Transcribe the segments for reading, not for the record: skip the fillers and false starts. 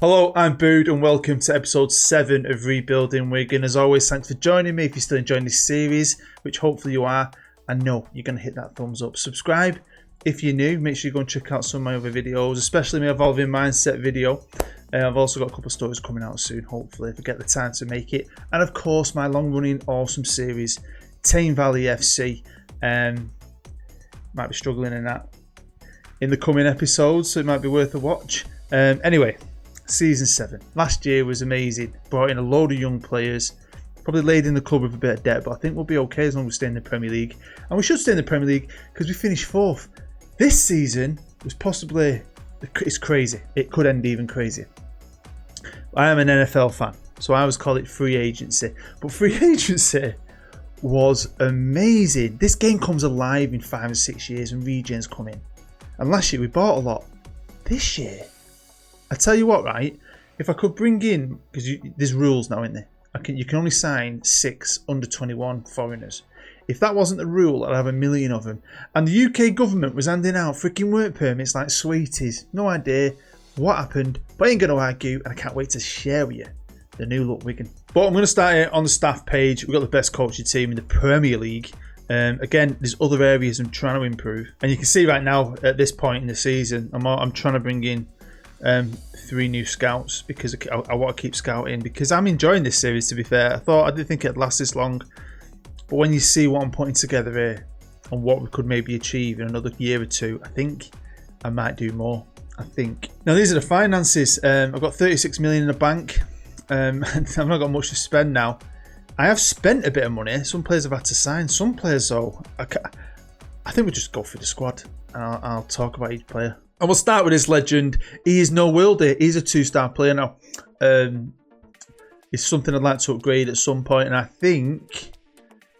Hello, I'm Bood and welcome to episode 7 of Rebuilding Wigan. As always, thanks for joining me if you're still enjoying this series, which hopefully you are. And no, you're going to hit that thumbs up. Subscribe if you're new. Make sure you go and check out some of my other videos, especially my Evolving Mindset video. I've also got a couple of stories coming out soon, hopefully, if I get the time to make it. And of course, my long-running awesome series, Tame Valley FC. Might be struggling in that in the coming episodes, so it might be worth a watch. Anyway, Season 7. Last year was amazing. Brought in a load of young players. Probably laid in the club with a bit of debt, but I think we'll be okay as long as we stay in the Premier League. And we should stay in the Premier League because we finished 4th. This season was possibly... It's crazy. It could end even crazier. I am an NFL fan, so I always call it free agency. But free agency was amazing. This game comes alive in 5 or 6 years and regens come in. And last year we bought a lot. This year... I tell you what, right? If I could bring in, because there's rules now, isn't there? You can only sign 6 under 21 foreigners. If that wasn't the rule, I'd have a million of them. And the UK government was handing out freaking work permits like sweeties. No idea what happened, but I ain't going to argue, and I can't wait to share with you the new look Wigan. But I'm going to start here on the staff page. We've got the best coaching team in the Premier League. Again, there's other areas I'm trying to improve, and you can see right now at this point in the season, I'm trying to bring in 3 new scouts because I want to keep scouting because I'm enjoying this series. To be fair, I didn't think it'd last this long, but when you see what I'm putting together here and what we could maybe achieve in another year or two, I think I might do more. I think now these are the finances. I've got 36 million in the bank. And I've not got much to spend now. I have spent a bit of money. Some players have had to sign. Some players though, I think we'll just go for the squad and I'll talk about each player. And we'll start with this legend. He is no worldie. He's a 2-star player now. It's something I'd like to upgrade at some point, and I think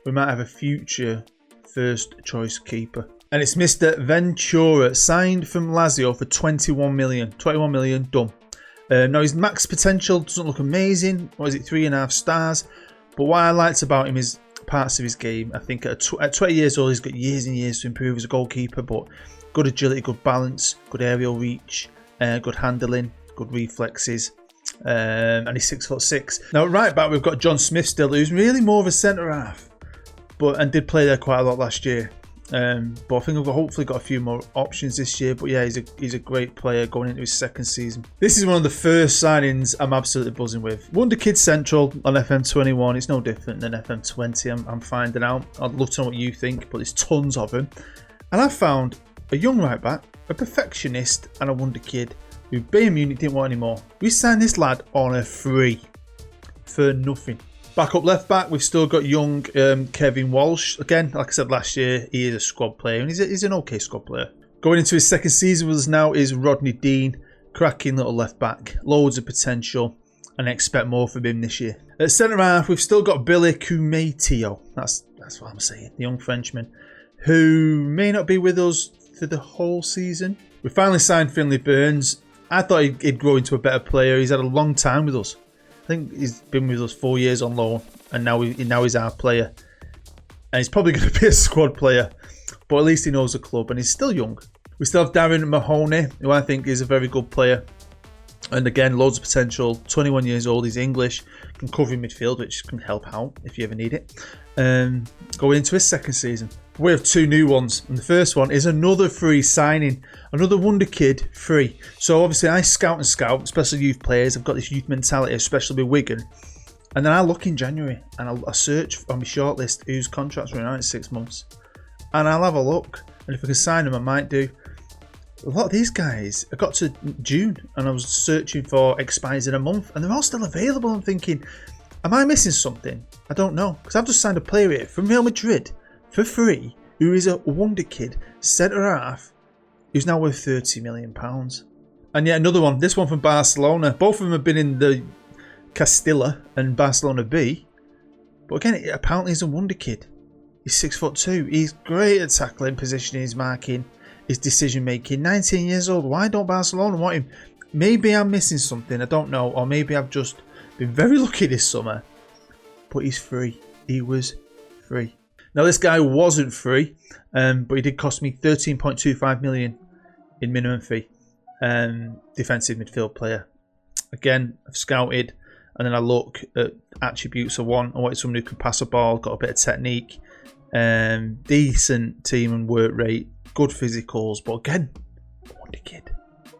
we might have a future first choice keeper. And it's Mr. Ventura, signed from Lazio for 21 million. 21 million, done. Now his max potential doesn't look amazing. What is it, 3.5 stars? But what I liked about him is parts of his game. I think at 20 years old, he's got years and years to improve as a goalkeeper, but good agility, good balance, good aerial reach, good handling, good reflexes, and he's 6'6". Now at right back we've got John Smith still, who's really more of a centre half, and did play there quite a lot last year. But I think we've hopefully got a few more options this year. But yeah, he's a great player going into his 2nd season. This is one of the first signings I'm absolutely buzzing with. WONDERKIDS Central on FM21. It's no different than FM20. I'm finding out. I'd love to know what you think, but there's tons of them. And I found a young right back, a perfectionist, and a wonder kid who Bayern Munich didn't want anymore. We signed this lad on a free for nothing. Back up left back, we've still got young Kevin Walsh. Again, like I said last year, he is a squad player, and he's an okay squad player. Going into his 2nd season with us now is Rodney Dean, cracking little left back, loads of potential, and I expect more from him this year. At centre half, we've still got Billy Koumetio. That's what I'm saying, the young Frenchman, who may not be with us for the whole season. We finally signed Finley Burns. I thought he'd grow into a better player. He's had a long time with us. I think he's been with us 4 years on loan, and now he's our player. And he's probably going to be a squad player, but at least he knows the club, and he's still young. We still have Darren Mahoney, who I think is a very good player. And again, loads of potential. 21 years old, he's English, can cover in midfield, which can help out if you ever need it. Going into his 2nd season. We have 2 new ones, and the first one is another free signing, another wonder kid free. So obviously I scout, especially youth players. I've got this youth mentality, especially with Wigan. And then I look in January and I search on my shortlist whose contract's running out in 6 months. And I'll have a look, and if I can sign them, I might do. A lot of these guys, I got to June and I was searching for expires in a month, and they're all still available. I'm thinking, am I missing something? I don't know, because I've just signed a player here from Real Madrid for free, who is a wonder kid, centre half, who's now worth £30 million. And yet another one, this one from Barcelona. Both of them have been in the Castilla and Barcelona B. But again, apparently he's a wonder kid. He's 6'2". He's great at tackling, positioning, his marking, his decision making. 19 years old. Why don't Barcelona want him? Maybe I'm missing something, I don't know. Or maybe I've just been very lucky this summer. But he's free. He was free. Now this guy wasn't free, but he did cost me 13.25 million in minimum fee. Defensive midfield player. Again, I've scouted, and then I look at attributes I want. I wanted someone who can pass a ball, got a bit of technique, decent team and work rate, good physicals, but again, wonder kid.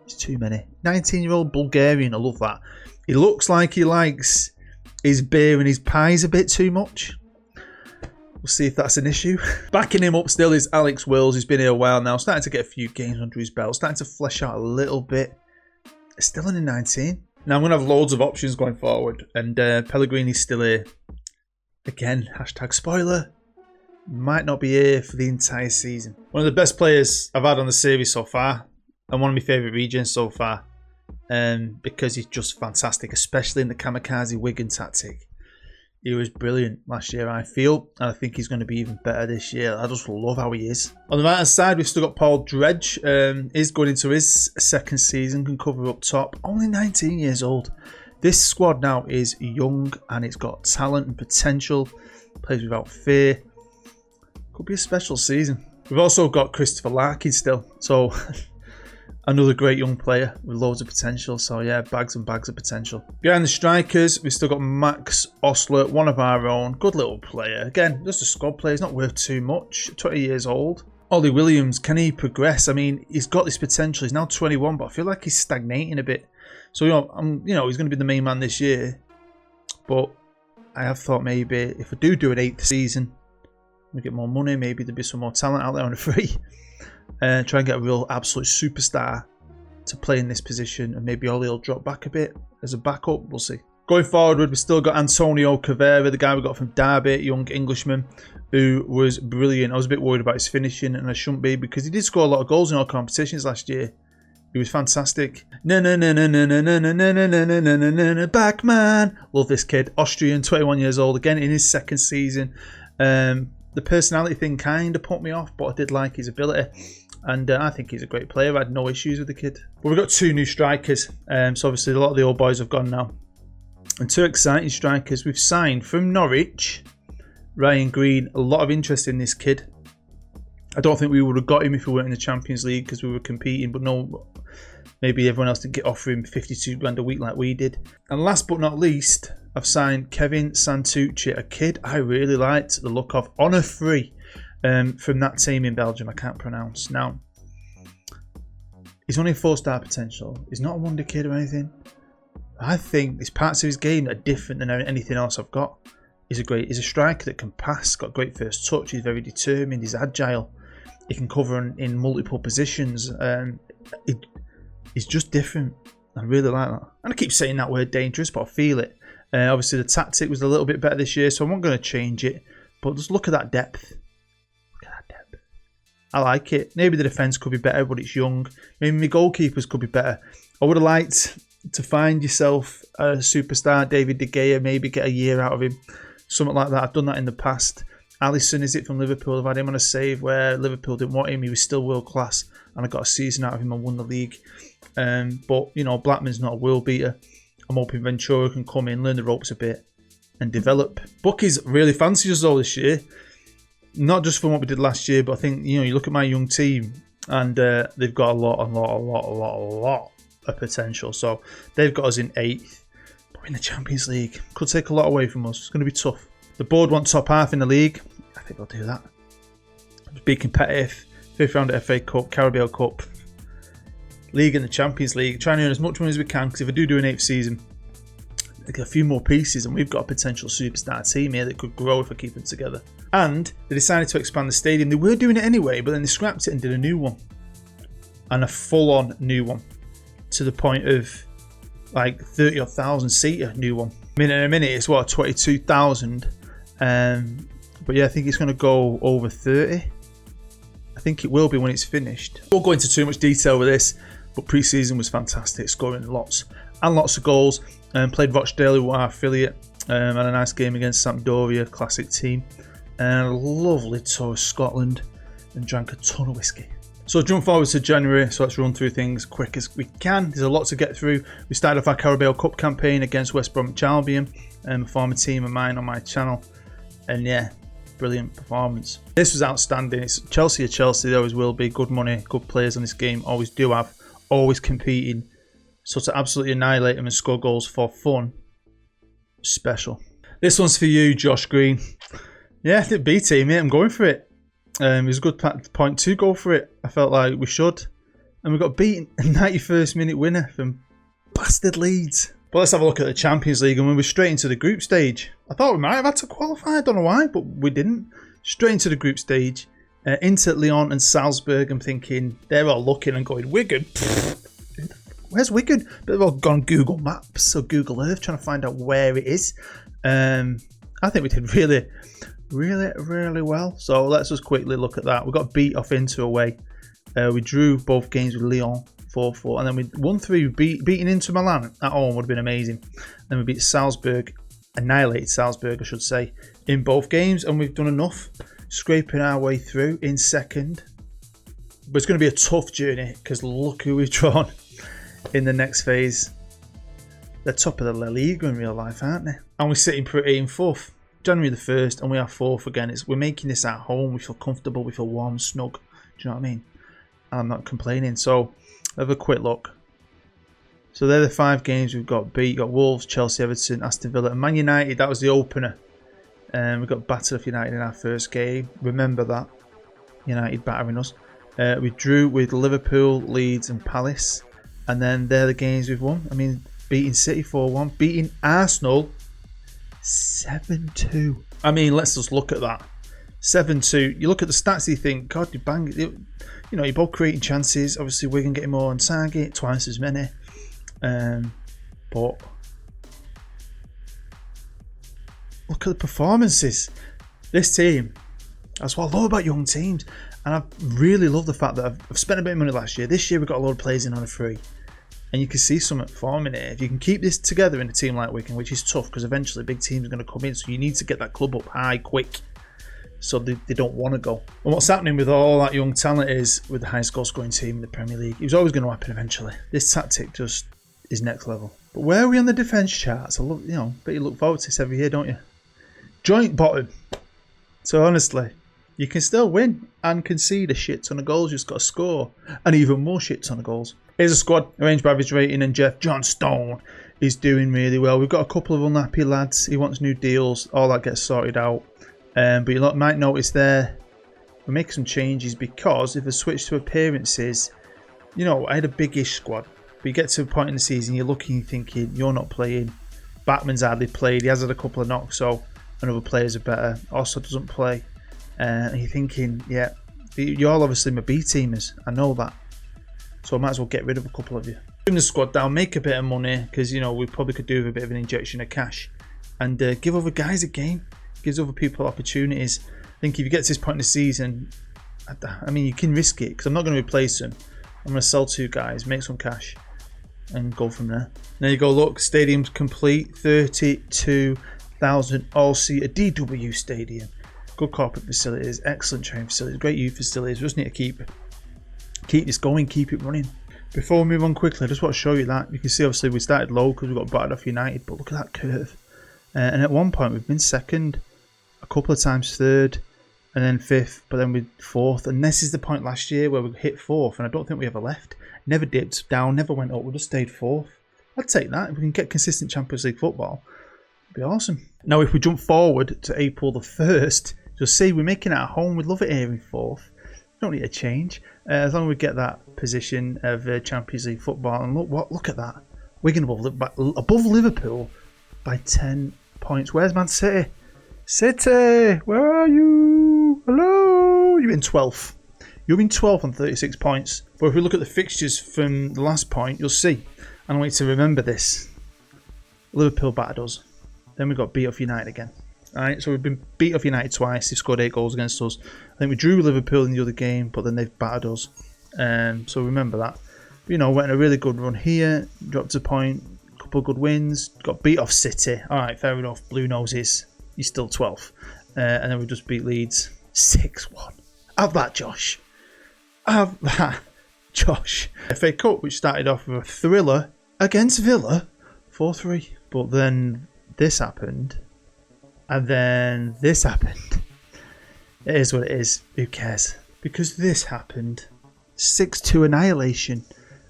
It's too many. 19-year-old Bulgarian, I love that. He looks like he likes his beer and his pies a bit too much. We'll see if that's an issue. Backing him up still is Alex Wills, who's been here a while now, starting to get a few games under his belt, starting to flesh out a little bit. Still only 19. Now I'm going to have loads of options going forward, and Pellegrini's still here. Again, hashtag spoiler, might not be here for the entire season. One of the best players I've had on the series so far, and one of my favourite regions so far, because he's just fantastic, especially in the kamikaze Wigan tactic. He was brilliant last year, I feel, and I think he's going to be even better this year. I just love how he is. On the right hand side, we've still got Paul Dredge. He's going into his second season, can cover up top. Only 19 years old. This squad now is young, and it's got talent and potential. Plays without fear. Could be a special season. We've also got Christopher Larkin still, so another great young player with loads of potential. So yeah, bags and bags of potential. Behind the strikers, we've still got Max Osler, one of our own. Good little player. Again, just a squad player. He's not worth too much. 20 years old. Ollie Williams, can he progress? I mean, he's got this potential. He's now 21, but I feel like he's stagnating a bit. So he's going to be the main man this year. But I have thought maybe if I do an 8th season, we get more money. Maybe there'll be some more talent out there on a free. Try and get a real absolute superstar to play in this position, and maybe Ollie will drop back a bit as a backup. We'll see. Going forward, we've still got Antonio Cavera, the guy we got from Derby, young Englishman, who was brilliant. I was a bit worried about his finishing, and I shouldn't be, because he did score a lot of goals in all competitions last year. He was fantastic. Back man. Love this kid. Austrian, 21 years old, again in his second season. The personality thing kind of put me off, but I did like his ability. And I think he's a great player. I had no issues with the kid. But we've got 2 new strikers. So obviously a lot of the old boys have gone now. And 2 exciting strikers. We've signed from Norwich, Ryan Green. A lot of interest in this kid. I don't think we would have got him if we weren't in the Champions League, because we were competing. But no, maybe everyone else didn't offer him 52 grand a week like we did. And last but not least, I've signed Kevin Santucci, a kid I really liked the look of, on a free from that team in Belgium I can't pronounce. Now, he's only 4-star potential. He's not a wonder kid or anything. I think there's parts of his game that are different than anything else I've got. He's a striker that can pass, got great first touch, he's very determined, he's agile. He can cover in multiple positions. He's just different. I really like that. And I keep saying that word dangerous, but I feel it. Obviously, the tactic was a little bit better this year, so I'm not going to change it. But just look at that depth. Look at that depth. I like it. Maybe the defence could be better, but it's young. Maybe my goalkeepers could be better. I would have liked to find yourself a superstar, David De Gea, maybe get a year out of him. Something like that. I've done that in the past. Alisson, is it, from Liverpool? I've had him on a save where Liverpool didn't want him. He was still world class, and I got a season out of him and won the league. But, Blackman's not a world beater. I'm hoping Ventura can come in, learn the ropes a bit, and develop. Bucky's really fancies us all this year. Not just from what we did last year, but I think, you look at my young team, and they've got a lot of potential. So they've got us in 8th. But we're in the Champions League. Could take a lot away from us. It's going to be tough. The board want top half in the league. I think they'll do that. Just be competitive. 5th round at FA Cup, Carabao Cup, League and the Champions League. Try and earn as much money as we can, because if I do an 8th season, I get a few more pieces, and we've got a potential superstar team here that could grow if I keep them together. And they decided to expand the stadium. They were doing it anyway, but then they scrapped it and did a new one. And a full-on new one. To the point of like 30,000 seater new one. In a minute, it's what, 22,000. But yeah, I think it's going to go over 30. I think it will be when it's finished. I won't go into too much detail with this, but pre-season was fantastic, scoring lots and lots of goals. Played Rochdale, who were our affiliate, had a nice game against Sampdoria, classic team, and a lovely tour of Scotland, and drank a ton of whiskey. So jump forward to January, so let's run through things quick as we can. There's a lot to get through. We started off our Carabao Cup campaign against West Bromwich Albion, a former team of mine on my channel, and yeah, brilliant performance. This was outstanding. It's Chelsea are Chelsea, they always will be. Good money, good players on this game, always do have, always competing. So to absolutely annihilate them and score goals for fun, special. This one's for you, Josh Green. Yeah, the B team, mate. I'm going for it. It was a good point to go for it. I felt like we should. And we got beaten. A 91st minute winner from bastard Leeds. But let's have a look at the Champions League, and we were straight into the group stage. I thought we might have had to qualify. I don't know why, but we didn't. Straight into the group stage. Into Lyon and Salzburg. I'm thinking, they're all looking and going, Wigan? Where's Wigan? But they've all gone Google Maps or Google Earth trying to find out where it is. I think we did really well. So let's just quickly look at that. We got beat off Inter away. We drew both games with Lyon 4-4, and then we won 3. Beating Inter Milan at home would have been amazing. Then we beat Salzburg, annihilated Salzburg, I should say, in both games, and we've done enough, scraping our way through in second. But it's going to be a tough journey because look who we've drawn in the next phase. They're top of the La Liga in real life, aren't they? And we're sitting pretty in 4th. January the 1st, and we are 4th again. We're making this at home. We feel comfortable. We feel warm, snug. Do you know what I mean? I'm not complaining. So, have a quick look. So, they're the 5 games we've got beat. We've got Wolves, Chelsea, Everton, Aston Villa, and Man United. That was the opener. We got battered off United in our first game. Remember that. United battering us. We drew with Liverpool, Leeds, and Palace. And then they're the games we've won. I mean, beating City 4-1. Beating Arsenal 7-2. I mean, let's just look at that. 7-2. You look at the stats, you think, God, you bang. You know, you're both creating chances. Obviously, Wigan getting more on target, twice as many. But look at the performances. This team. That's what I love about young teams. And I really love the fact that I've spent a bit of money last year. This year, we've got a lot of players in on a free. And you can see some forming it. If you can keep this together in a team like Wigan, which is tough because eventually big teams are going to come in, so you need to get that club up high quick so they don't want to go. And what's happening with all that young talent is with the highest goal scoring team in the Premier League, it was always going to happen eventually. This tactic just is next level. But where are we on the defence charts? I love, bet you look forward to this every year, don't you? Joint bottom. So honestly, you can still win and concede a shit ton of goals. You just got to score an even more shit ton of goals. Here's a squad arranged by average rating, and Jeff Johnstone is doing really well. We've got a couple of unhappy lads. He wants new deals. All that gets sorted out. But you might notice there, we make some changes because if I switch to appearances, I had a big-ish squad. But you get to a point in the season, you're looking, you're thinking, you're not playing. Batman's hardly played. He has had a couple of knocks, so another players are better. Also doesn't play. And you're thinking, yeah, you're all obviously my B-teamers. I know that. So I might as well get rid of a couple of you. Bring the squad down, make a bit of money, because, we probably could do with a bit of an injection of cash. And give other guys a game. Gives other people opportunities. I think if you get to this point in the season, I mean, you can risk it, because I'm not going to replace them. I'm going to sell 2 guys, make some cash, and go from there. There you go, look, stadium's complete. 32,000 all-seater DW stadium. Good corporate facilities, excellent training facilities, great youth facilities. We just need to keep this going, keep it running. Before we move on quickly, I just want to show you that. You can see obviously we started low because we got battered off United, but look at that curve. And at one point we've been second, a couple of times third, and then 5th, but then we're 4th. And this is the point last year where we hit 4th, and I don't think we ever left. Never dipped down, never went up, we just stayed 4th. I'd take that. If we can get consistent Champions League football, it'd be awesome. Now if we jump forward to April the 1st, you'll see we're making it at home. We'd love it here in 4th. Don't need a change. As long as we get that position of Champions League football. And look at that. Wigan above Liverpool by 10 points. Where's Man City? City, where are you? Hello? You're in 12th. You're in 12th on 36 points. But if we look at the fixtures from the last point, you'll see. And I want you to remember this. Liverpool battered us. Then we got beat off United again. Alright, so we've been beat off United twice. They've scored 8 goals against us. I think we drew Liverpool in the other game, but then they've battered us. So remember that. But, went on a really good run here. Dropped a point. A couple of good wins. Got beat off City. Alright, fair enough. Blue noses. You're still 12th. And then we just beat Leeds 6-1. Have that, Josh. Have that, Josh. FA Cup, which started off with a thriller against Villa. 4-3. But then this happened. And then this happened. It is what it is. Who cares? Because this happened. 6-2 annihilation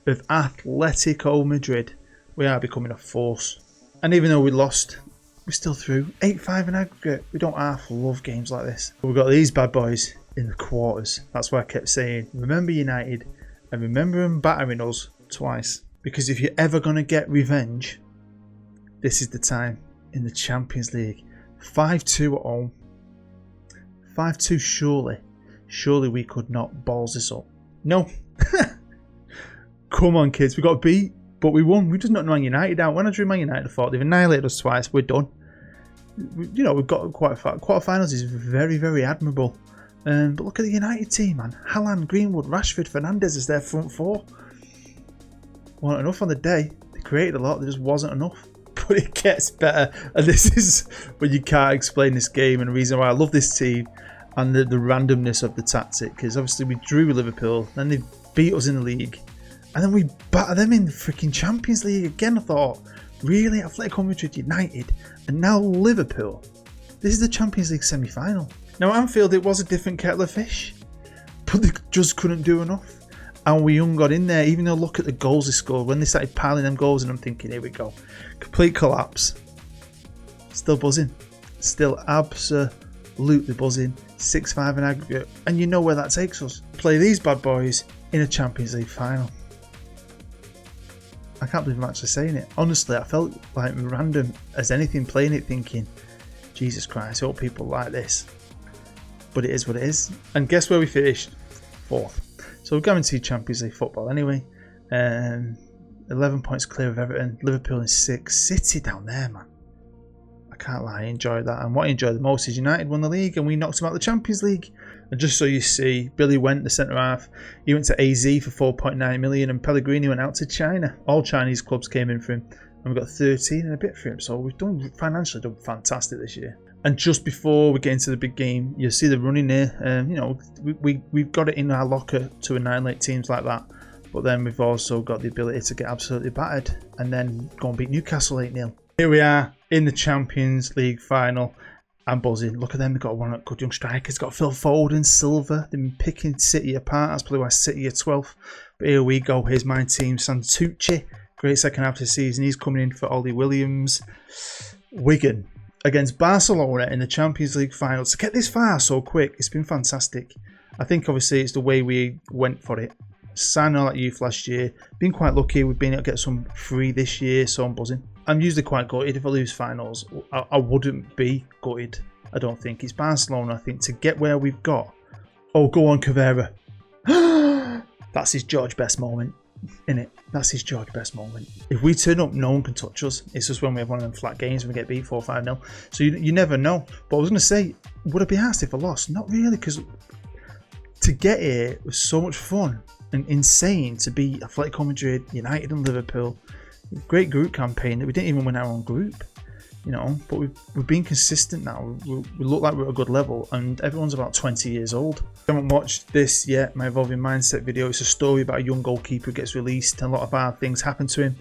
of Atletico Madrid. We are becoming a force. And even though we lost, we're still through. 8-5 in aggregate. We don't half love games like this. But we've got these bad boys in the quarters. That's why I kept saying, remember United and remember them battering us twice. Because if you're ever going to get revenge, this is the time in the Champions League. 5-2 at home. 5-2 surely. Surely we could not balls this up. No. Come on, kids. We got beat, but we won. We just knocked Man United out. When I drew Man United, I thought they've annihilated us twice. We're done. You know, we've got quite far. Quarterfinals is very, very admirable. But look at the United team, man. Haaland, Greenwood, Rashford, Fernandes is their front four. Wasn't enough on the day. They created a lot. There just wasn't enough. But it gets better. And this is when you can't explain this game. And the reason why I love this team and the randomness of the tactic. Because obviously we drew with Liverpool. Then they beat us in the league. And then we batter them in the freaking Champions League again. I thought, really? Atletico Madrid, United, and now Liverpool. This is the Champions League semi-final. Now at Anfield it was a different kettle of fish. But they just couldn't do enough. And we got in there, even though look at the goals they scored. When they started piling them goals, and I'm thinking, here we go. Complete collapse. Still buzzing. Still absolutely buzzing. 6-5 in aggregate. And you know where that takes us. Play these bad boys in a Champions League final. I can't believe I'm actually saying it. Honestly, I felt like random as anything playing it, thinking, Jesus Christ, I hope people like this. But it is what it is. And guess where we finished? 4th. So we're guaranteed Champions League football anyway. 11 points clear of Everton. Liverpool in 6. City down there, man. I can't lie, I enjoyed that. And what I enjoyed the most is United won the league and we knocked them out of the Champions League. And just so you see, Billy went, the centre-half. He went to AZ for 4.9 million and Pellegrini went out to China. All Chinese clubs came in for him. And we got 13 and a bit for him. So we've done financially done fantastic this year. And just before we get into the big game, you'll see the running here. You know, we've got it in our locker to annihilate teams like that. But then we've also got the ability to get absolutely battered and then go and beat Newcastle 8-0. Here we are in the Champions League final. I'm buzzing. Look at them. They've got one good young striker. It's got Phil Foden, Silva. They've been picking City apart. That's probably why City are 12th. But here we go. Here's my team, Santucci. Great second half of the season. He's coming in for Ollie Williams. Wigan against Barcelona in the Champions League final. To get this far so quick, it's been fantastic. I think obviously it's the way we went for it. Signed all that youth last year. Been quite lucky. We've been able to get some free this year, so I'm buzzing. I'm usually quite gutted if I lose finals. I wouldn't be gutted. I don't think. It's Barcelona, I think, to get where we've got. Oh, go on, Cavera. That's his George Best moment, innit? That's his George Best moment. If we turn up, no one can touch us. It's just when we have one of them flat games and we get beat 4-5-0. So you never know. But I was going to say, would I be asked if I lost? Not really, because to get here was so much fun and insane to beat Atletico Madrid, United and Liverpool. Great group campaign that we didn't even win our own group, you know, but we've been consistent now. We look like we're at a good level and everyone's about 20 years old. If you haven't watched this yet, my Evolving Mindset video, it's a story about a young goalkeeper who gets released and a lot of bad things happen to him.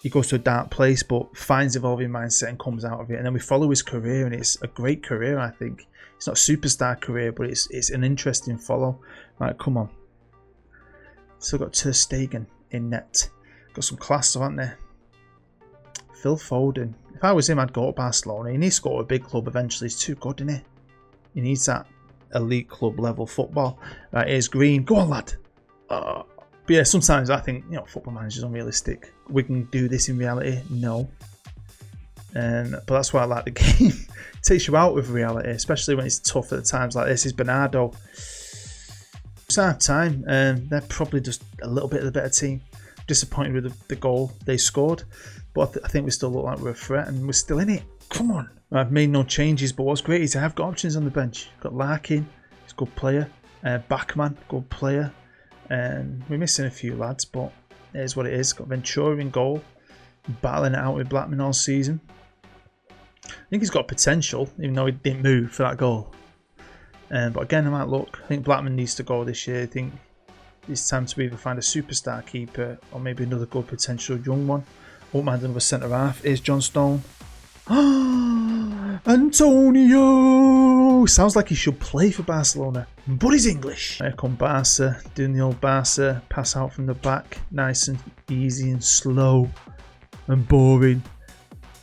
He goes to a dark place but finds Evolving Mindset and comes out of it, and then we follow his career, and it's a great career. I think it's not a superstar career, but it's an interesting follow. Right, come on. Still got Ter Stegen in net. Got some class, haven't they? Phil Foden. If I was him, I'd go to Barcelona. He needs to go to a big club eventually. He's too good, isn't he? He needs that elite club level football. Right, here's Green. Go on, lad. But yeah, sometimes I think, you know, football managers are unrealistic. We can do this in reality. No. But that's why I like the game. It takes you out of reality, especially when it's tough at times like this. Is Bernardo. It's half time. They're probably just a little bit of the better team. Disappointed with the goal they scored, but I think we still look like we're a threat and we're still in it. Come on. I've made no changes, but what's great is I have got options on the bench. Got Larkin, he's a good player. Bachmann, good player. We're missing a few lads, but it is what it is. Got Ventura in goal, battling it out with Blackman all season. I think he's got potential, even though he didn't move for that goal. But again, I might look. I think Blackman needs to go this year. I think it's time to either find a superstar keeper or maybe another good potential young one. Won't mind another centre half. Here's John Stone. And Antonio! Sounds like he should play for Barcelona, but he's English. Here come Barca, doing the old Barca. Pass out from the back. Nice and easy and slow and boring.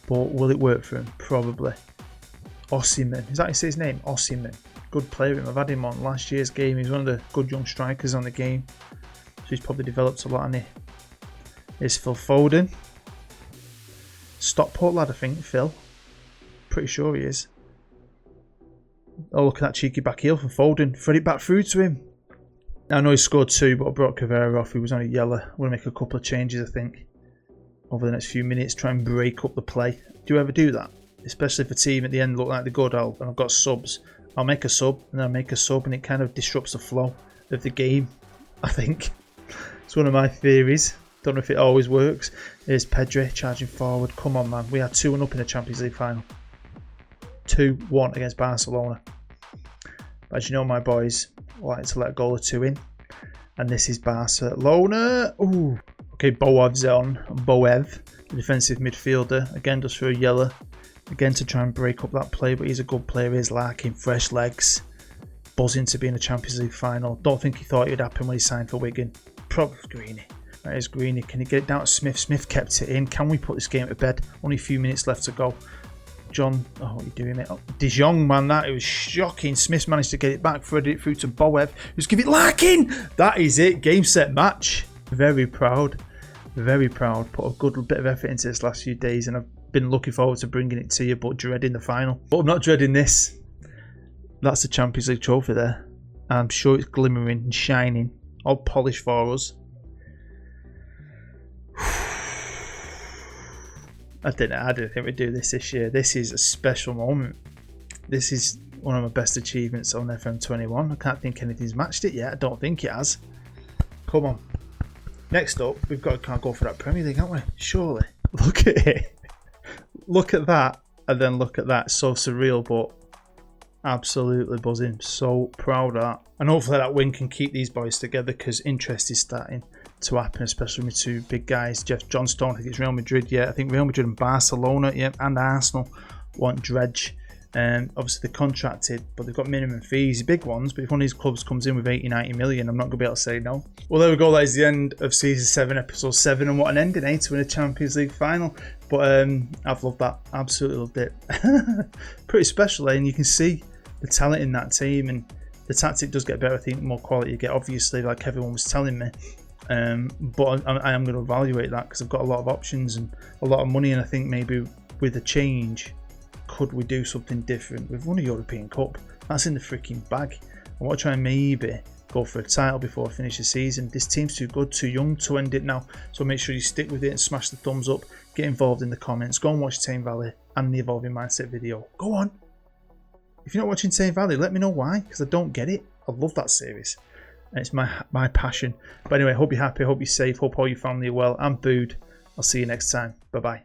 But will it work for him? Probably. Osimhen. Is that how you say his name? Osimhen. Good player. I've had him on last year's game. He's one of the good young strikers on the game. So he's probably developed a lot, hasn't he? Here's Phil Foden. Stockport lad, I think, Phil. Pretty sure he is. Oh, look at that cheeky back heel from Foden. Thread it back through to him. I know he scored 2, but I brought Cavera off. He was only yellow. I'm going to make a couple of changes, I think, over the next few minutes. Try and break up the play. Do you ever do that? Especially if a team at the end look like they're good, and I've got subs. I'll make a sub, and then I'll make a sub, and it kind of disrupts the flow of the game, I think. It's one of my theories. Don't know if it always works. Here's Pedri charging forward. Come on, man. We are 2-1 up in the Champions League final. 2-1 against Barcelona. But as you know, my boys like to let a goal or 2 in. And this is Barcelona. Ooh. Okay, Boev's on. Boev, the defensive midfielder. Again, just for a yellow. Again, to try and break up that play. But he's a good player. He's Larkin, fresh legs. Buzzing to be in a Champions League final. Don't think he thought it would happen when he signed for Wigan. Probably Greeny. That is Greeny. Can he get it down to Smith? Smith kept it in. Can we put this game to bed? Only a few minutes left to go. John, oh, what are you doing, mate? Oh, De Jong, man, it was shocking. Smith managed to get it back, threaded it through to Boev, who's give it Larkin. That is it. Game, set, match. Very proud. Very proud. Put a good bit of effort into this last few days, and I've been looking forward to bringing it to you, but dreading the final. But I'm not dreading this. That's the Champions League trophy there. I'm sure it's glimmering and shining. All polished for us. I didn't think we'd do this year. This is a special moment. This is one of my best achievements on FM21. I can't think anything's matched it yet. I don't think it has. Come on. Next up, can't go for that Premier League, haven't we? Surely. Look at it. Look at that, and then look at that. So surreal, but absolutely buzzing. So proud of that. And hopefully that win can keep these boys together, because interest is starting to happen, especially with 2 big guys. Jeff Johnstone, I think it's Real Madrid, yeah. I think Real Madrid and Barcelona, yeah, and Arsenal want Dredge. Obviously they're contracted, but they've got minimum fees, big ones. But if one of these clubs comes in with 80-90 million, I'm not going to be able to say no. Well, there we go. That is the end of season 7, episode 7, and what an ending, eh, to win a Champions League final. But I've loved that. Absolutely loved it. Pretty special, eh? And you can see the talent in that team, and the tactic does get better. I think the more quality you get, obviously, like everyone was telling me. But I am going to evaluate that, because I've got a lot of options and a lot of money, and I think maybe with a change, could we do something different? We've won a European Cup. That's in the freaking bag. I want to try and maybe go for a title before I finish the season. This team's too good, too young to end it now. So make sure you stick with it and smash the thumbs up. Get involved in the comments. Go and watch Tame Valley and the Evolving Mindset video. Go on. If you're not watching Tame Valley, let me know why, because I don't get it. I love that series. And it's my passion. But anyway, hope you're happy, hope you're safe, hope all your family are well. I'm Bood. I'll see you next time. Bye-bye.